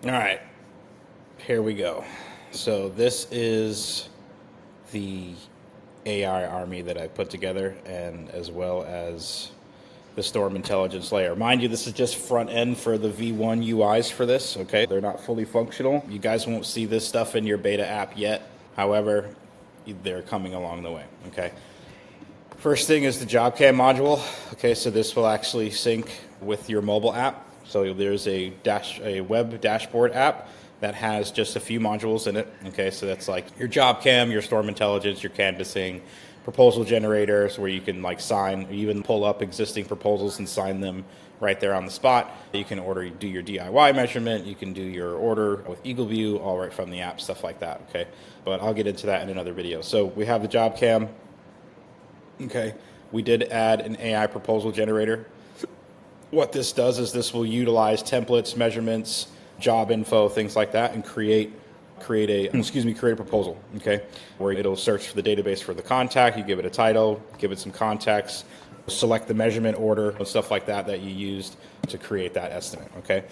All right, here we go. So this is the AI army that I put together, and as well as the storm intelligence layer. Mind you, this is just front end for the V1 UIs for this, okay? They're not fully functional. You guys won't see this stuff in your beta app yet. However, they're coming along the way, okay? First thing is the JobCam module. Okay, so this will actually sync with your mobile app. So there's a web dashboard app that has just a few modules in it. Okay, so that's like your JobCam, your storm intelligence, your canvassing, proposal generators where you can like sign, even pull up existing proposals and sign them right there on the spot. You can do your DIY measurement, you can do your order with Eagle View, all right from the app, stuff like that, okay? But I'll get into that in another video. So we have the JobCam. Okay, we did add an AI proposal generator. What this does is this will utilize templates, measurements, job info, things like that, and create a proposal, okay, where it'll search for the database for the contact, you give it a title, give it some context, select the measurement order, and stuff like that that you used to create that estimate, okay,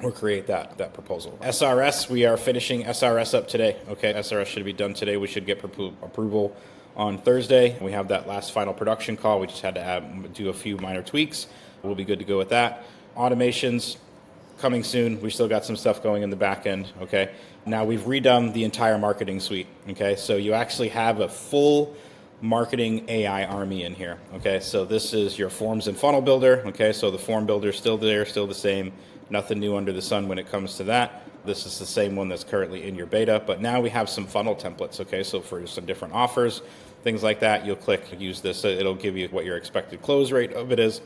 or create that proposal. SRS, we are finishing SRS up today, okay, SRS should be done today. We should get approval on Thursday. We have that last final production call. We just had to do a few minor tweaks. We'll be good to go with that. Automations, coming soon. We still got some stuff going in the back end, okay? Now we've redone the entire marketing suite, okay? So you actually have a full marketing AI army in here, okay? So this is your forms and funnel builder, okay? So the form builder is still there, still the same. Nothing new under the sun when it comes to that. This is the same one that's currently in your beta, but now we have some funnel templates, okay? So for some different offers, things like that, you'll click use this. It'll give you what your expected close rate of it is.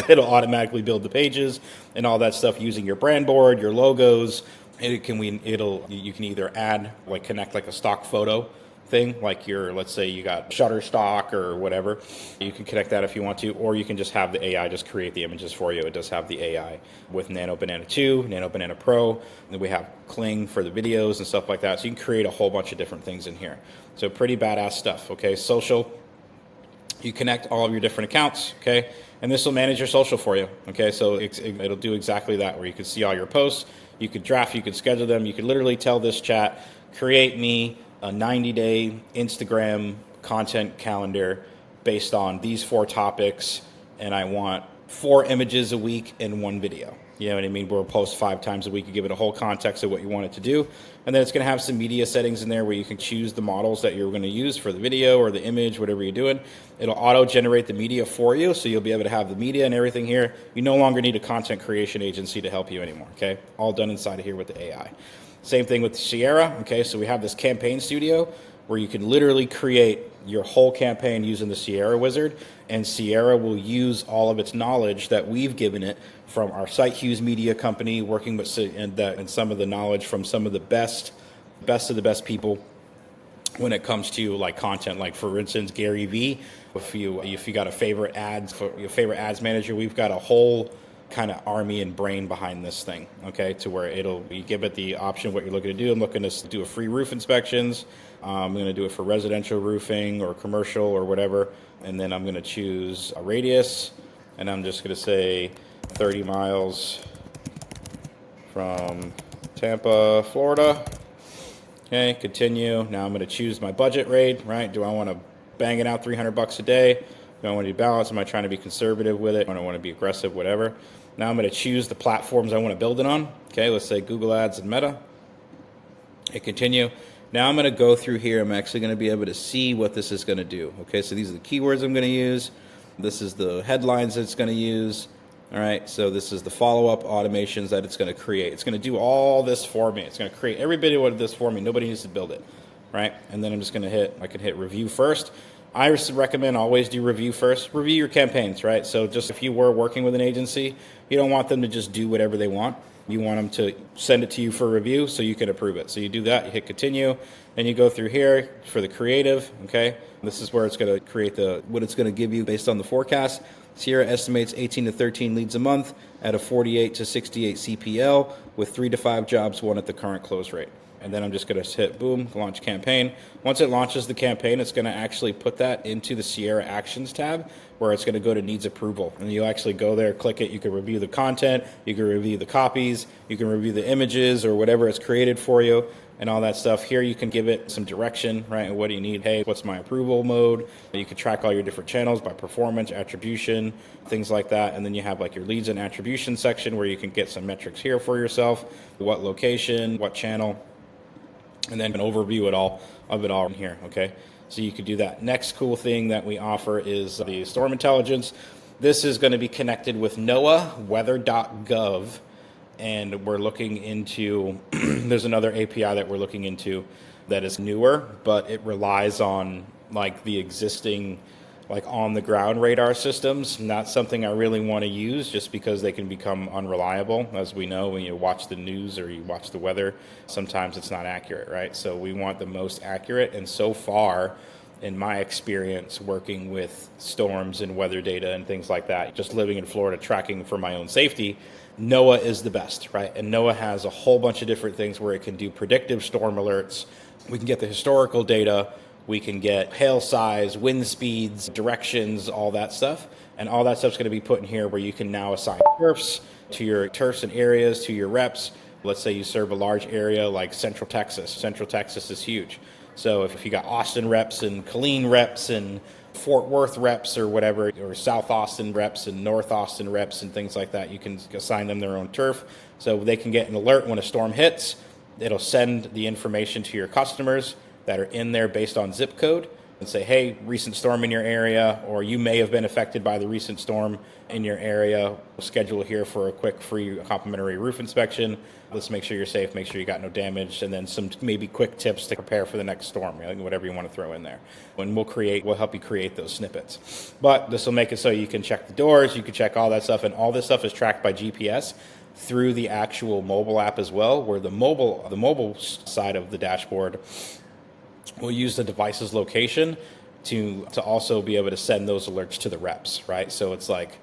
It'll automatically build the pages and all that stuff using your brand board, your logos. You can either add, like connect like a stock photo thing, like let's say you got Shutterstock or whatever. You can connect that if you want to, or you can just have the AI just create the images for you. It does have the AI with Nano Banana 2, Nano Banana Pro, and then we have Kling for the videos and stuff like that. So you can create a whole bunch of different things in here. So pretty badass stuff, okay? Social, you connect all of your different accounts, okay? And this will manage your social for you, okay? So it'll do exactly that, where you can see all your posts, you could draft, you could schedule them, you could literally tell this chat, create me a 90-day Instagram content calendar based on these 4 topics, and I want 4 images a week and 1 video. You know what I mean? We'll post 5 times a week. You give it a whole context of what you want it to do. And then it's going to have some media settings in there where you can choose the models that you're going to use for the video or the image, whatever you're doing. It'll auto-generate the media for you, so you'll be able to have the media and everything here. You no longer need a content creation agency to help you anymore, okay? All done inside of here with the AI. Same thing with Sierra, okay? So we have this campaign studio where you can literally create your whole campaign using the Sierra wizard, and Sierra will use all of its knowledge that we've given it from our Site Hughes media company, working with and some of the knowledge from some of the best of the best people when it comes to like content. Like for instance, Gary Vee. If you got a favorite ads manager, we've got a whole kind of army and brain behind this thing, okay, to where you give it the option of what you're looking to do. I'm looking to do a free roof inspections. I'm going to do it for residential roofing or commercial or whatever, and then I'm going to choose a radius, and I'm just going to say 30 miles from Tampa, Florida. Okay, continue. Now I'm going to choose my budget rate, right? Do I want to bang it out $300 a day? Do I want to be balanced? Am I trying to be conservative with it? I don't want to be aggressive, whatever. Now I'm going to choose the platforms I want to build it on. Okay, let's say Google Ads and Meta. Hit continue. Now I'm going to go through here. I'm actually going to be able to see what this is going to do. Okay, so these are the keywords I'm going to use. This is the headlines that it's going to use. All right, so this is the follow-up automations that it's going to create. It's going to do all this for me. It's going to create every bit of this for me. Nobody needs to build it, right? And then I'm just going to I can hit review first. I recommend always do review first. Review your campaigns, right? So just if you were working with an agency, you don't want them to just do whatever they want. You want them to send it to you for review so you can approve it. So you do that, you hit continue, and you go through here for the creative, okay? This is where it's going to create what it's going to give you based on the forecast. Sierra estimates 18 to 13 leads a month at a 48 to 68 CPL with 3 to 5 jobs won at the current close rate. And then I'm just going to hit boom, launch campaign. Once it launches the campaign, it's going to actually put that into the Sierra Actions tab where it's going to go to needs approval. And you actually go there, click it. You can review the content. You can review the copies. You can review the images or whatever it's created for you and all that stuff. Here you can give it some direction, right? What do you need? Hey, what's my approval mode? You can track all your different channels by performance, attribution, things like that. And then you have like your leads and attribution section where you can get some metrics here for yourself. What location, what channel, and then an overview of it all in here, okay? So you could do that. Next cool thing that we offer is the storm intelligence. This is going to be connected with NOAA, weather.gov, and we're looking into, there's another API that we're looking into that is newer, but it relies on like the existing like on the ground radar systems. Not something I really want to use just because they can become unreliable. As we know, when you watch the news or you watch the weather, sometimes it's not accurate, right? So we want the most accurate. And so far, in my experience working with storms and weather data and things like that, just living in Florida, tracking for my own safety, NOAA is the best, right? And NOAA has a whole bunch of different things where it can do predictive storm alerts. We can get the historical data. We can get hail size, wind speeds, directions, all that stuff. And all that stuff's going to be put in here where you can now assign turfs to your turfs and areas, to your reps. Let's say you serve a large area like Central Texas. Central Texas is huge. So if you got Austin reps and Killeen reps and Fort Worth reps or whatever, or South Austin reps and North Austin reps and things like that, you can assign them their own turf. So they can get an alert when a storm hits. It'll send the information to your customers that are in there based on zip code and say, hey, recent storm in your area, or you may have been affected by the recent storm in your area. We'll schedule here for a quick free complimentary roof inspection. Let's make sure you're safe, make sure you got no damage, and then some maybe quick tips to prepare for the next storm, whatever you want to throw in there. And we'll help you create those snippets. But this will make it so you can check the doors, you can check all that stuff, and all this stuff is tracked by GPS through the actual mobile app as well, where the mobile side of the dashboard we'll use the device's location to also be able to send those alerts to the reps, right? So it's like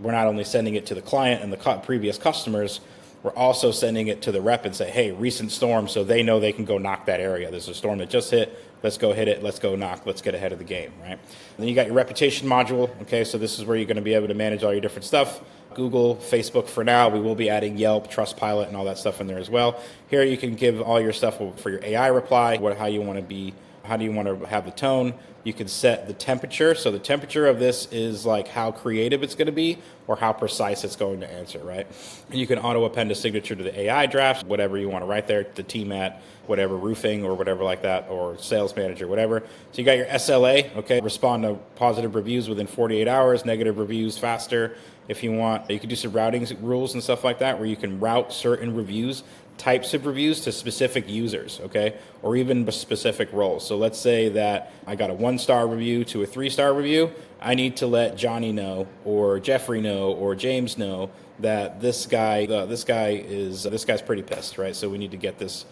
we're not only sending it to the client and the previous customers, we're also sending it to the rep and say, hey, recent storm, so they know they can go knock that area. There's a storm that just hit. Let's go hit it. Let's go knock. Let's get ahead of the game, right? And then you got your reputation module, okay? So this is where you're going to be able to manage all your different stuff. Google, Facebook for now. We will be adding Yelp, Trustpilot, and all that stuff in there as well. Here you can give all your stuff for your AI reply, how do you want to have the tone. You can set the temperature. So the temperature of this is like how creative it's going to be or how precise it's going to answer, right? And you can auto append a signature to the AI draft, whatever you want to write there, the team at whatever, roofing or whatever like that, or sales manager, whatever. So you got your SLA, okay? Respond to positive reviews within 48 hours, negative reviews faster if you want. You can do some routing rules and stuff like that where you can route certain reviews, types of reviews to specific users, okay? Or even specific roles. So let's say that I got a 1-star review to a 3-star review. I need to let Johnny know, or Jeffrey know, or James know that this guy's pretty pissed, right? So we need to get this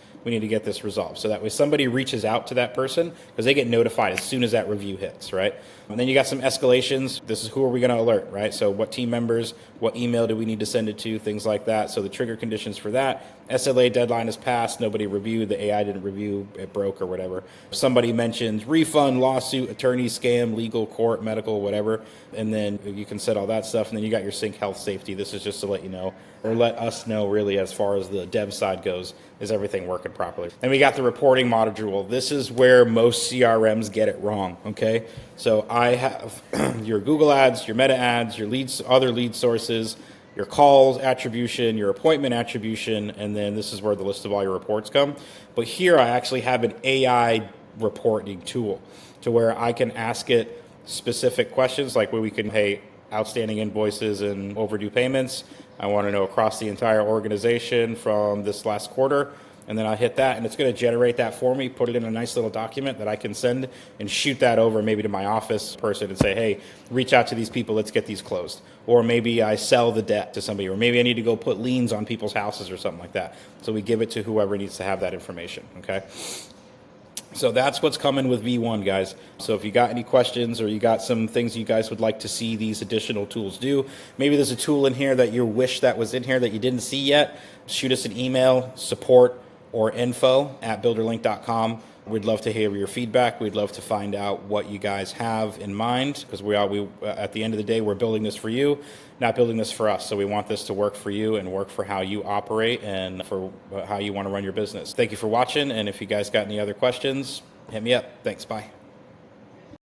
resolved. So that way somebody reaches out to that person because they get notified as soon as that review hits, right? And then you got some escalations. This is who are we going to alert, right? So what team members, what email do we need to send it to, things like that. So the trigger conditions for that. SLA deadline is passed. Nobody reviewed. The AI didn't review. It broke or whatever. Somebody mentions refund, lawsuit, attorney, scam, legal, court, medical, whatever. And then you can set all that stuff. And then you got your sync health safety. This is just to let you know, or let us know really as far as the dev side goes, is everything working properly. And we got the reporting module. This is where most CRMs get it wrong, okay? So I have your Google ads, your meta ads, your leads, other lead sources, your calls attribution, your appointment attribution, and then this is where the list of all your reports come. But here I actually have an AI reporting tool to where I can ask it specific questions, like where we can pay outstanding invoices and overdue payments. I want to know across the entire organization from this last quarter. And then I hit that, and it's going to generate that for me, put it in a nice little document that I can send and shoot that over maybe to my office person and say, hey, reach out to these people, let's get these closed. Or maybe I sell the debt to somebody, or maybe I need to go put liens on people's houses or something like that. So we give it to whoever needs to have that information, okay? So that's what's coming with V1, guys. So if you got any questions or you got some things you guys would like to see these additional tools do, maybe there's a tool in here that you wish that was in here that you didn't see yet, shoot us an email, support or info@builderlync.com. We'd love to hear your feedback. We'd love to find out what you guys have in mind, because we at the end of the day, we're building this for you, not building this for us. So we want this to work for you and work for how you operate and for how you want to run your business. Thank you for watching, and if you guys got any other questions, hit me up. Thanks, bye.